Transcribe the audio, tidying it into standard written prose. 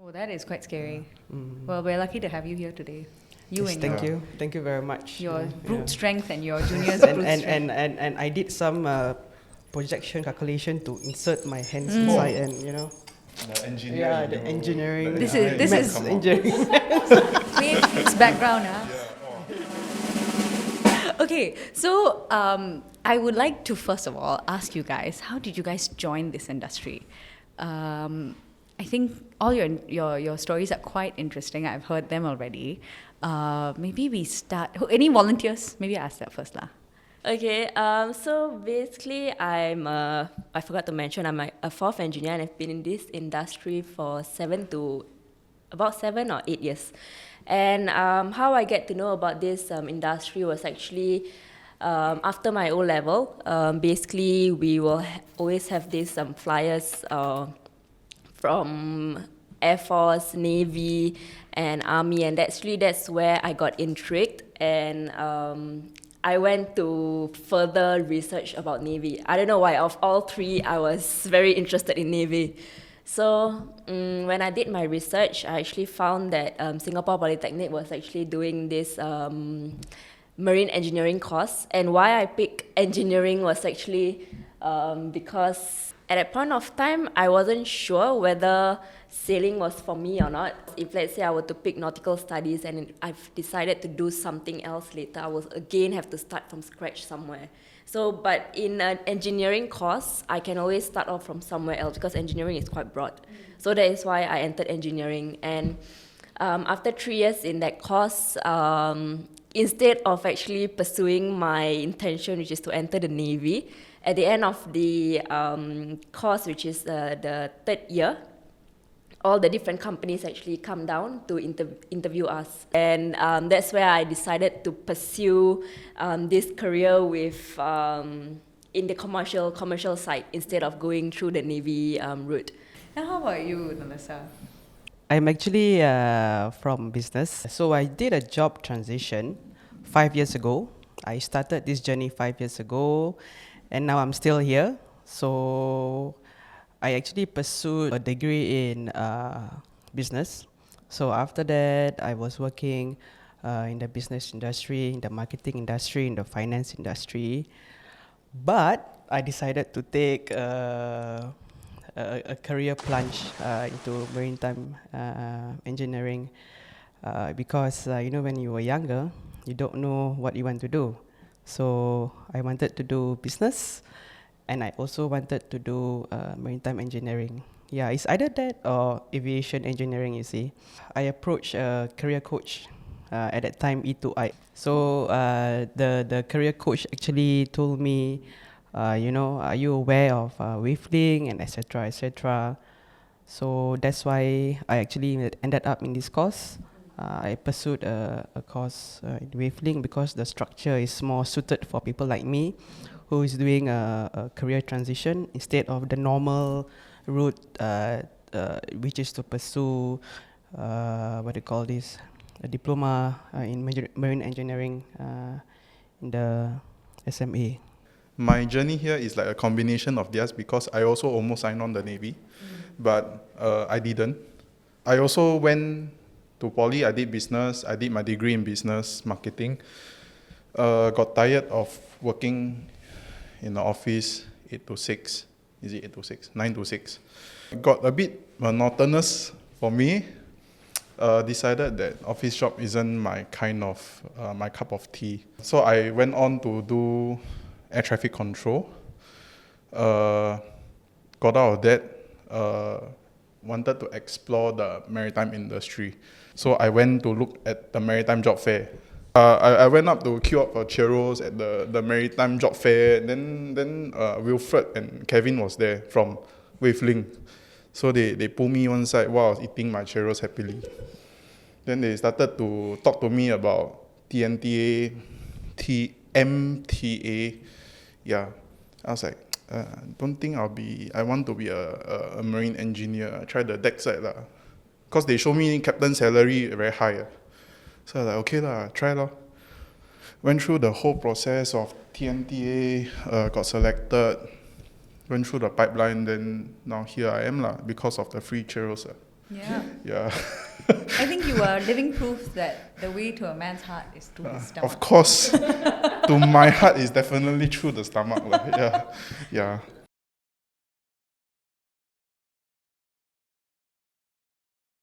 Oh, that is quite scary. Well, we're lucky to have you here today. You Yes, and thank you very much. your brute Yeah. strength and your junior's and, brute and, strength. and I did some projection calculation to insert my hands inside and The engineer. yeah, the engineering. This is maths engineering. Matrix background, huh? Okay, so I would like to first of all ask you guys, how did you guys join this industry? I think all your stories are quite interesting. I've heard them already. Maybe we start. Any volunteers? Maybe I ask that first, lah. Okay, so basically I forgot to mention, I'm a fourth engineer and I've been in this industry for about 7 or 8 years. And how I get to know about this industry was actually after my O-level. Basically, we will always have these flyers from Air Force, Navy, and Army, and that's where I got intrigued, and I went to further research about Navy. I don't know why, of all three, I was very interested in Navy. So when I did my research, I actually found that Singapore Polytechnic was actually doing this marine engineering course, and why I picked engineering was actually because at that point of time, I wasn't sure whether sailing was for me or not. If let's say I were to pick nautical studies and I've decided to do something else later, I will again have to start from scratch somewhere. So, but in an engineering course, I can always start off from somewhere else because engineering is quite broad. So that is why I entered engineering. And after 3 years in that course, instead of actually pursuing my intention, which is to enter the Navy, at the end of the course, which is the third year, all the different companies actually come down to interview us. And that's where I decided to pursue this career with in the commercial side instead of going through the Navy route. Now, how about you, Nellisa? I'm actually from business. So I did a job transition 5 years ago. I started this journey 5 years ago, and now I'm still here. So I actually pursued a degree in business. So after that, I was working in the business industry, in the marketing industry, in the finance industry. But I decided to take a career plunge into maritime engineering because when you were younger, you don't know what you want to do. So I wanted to do business, and I also wanted to do maritime engineering. Yeah, it's either that or aviation engineering, you see. I approached a career coach at that time, E2I. So the career coach actually told me, are you aware of wavelength and etc. etc. So that's why I actually ended up in this course. I pursued a course in wavelength because the structure is more suited for people like me who is doing a career transition instead of the normal route, which is to pursue, a diploma in marine engineering in the SMA. My journey here is like a combination of theirs because I also almost signed on the Navy, but I didn't. I also went to poly, I did business, I did my degree in business marketing. Got tired of working in the office 8 to 6. Is it 8 to 6? 9 to 6. Got a bit monotonous for me. Decided that office job isn't my my cup of tea. So I went on to do air traffic control. Got out of that, wanted to explore the maritime industry. So I went to look at the maritime job fair. I went up to queue up for churros at the maritime job fair. Then Wilfred and Kevin was there from Wavelength. So they pulled me one side while I was eating my churros happily. Then they started to talk to me about TMTA. Yeah, I was like, don't think I want to be a marine engineer. I tried the deck side lah. Because they show me captain salary very high. So I was like, okay lah, try lah. Went through the whole process of TMTA, got selected, went through the pipeline, then now here I am lah, because of the free churros. Yeah. Yeah. I think you are living proof that the way to a man's heart is through his stomach. Of course. To my heart is definitely through the stomach. Yeah. Yeah.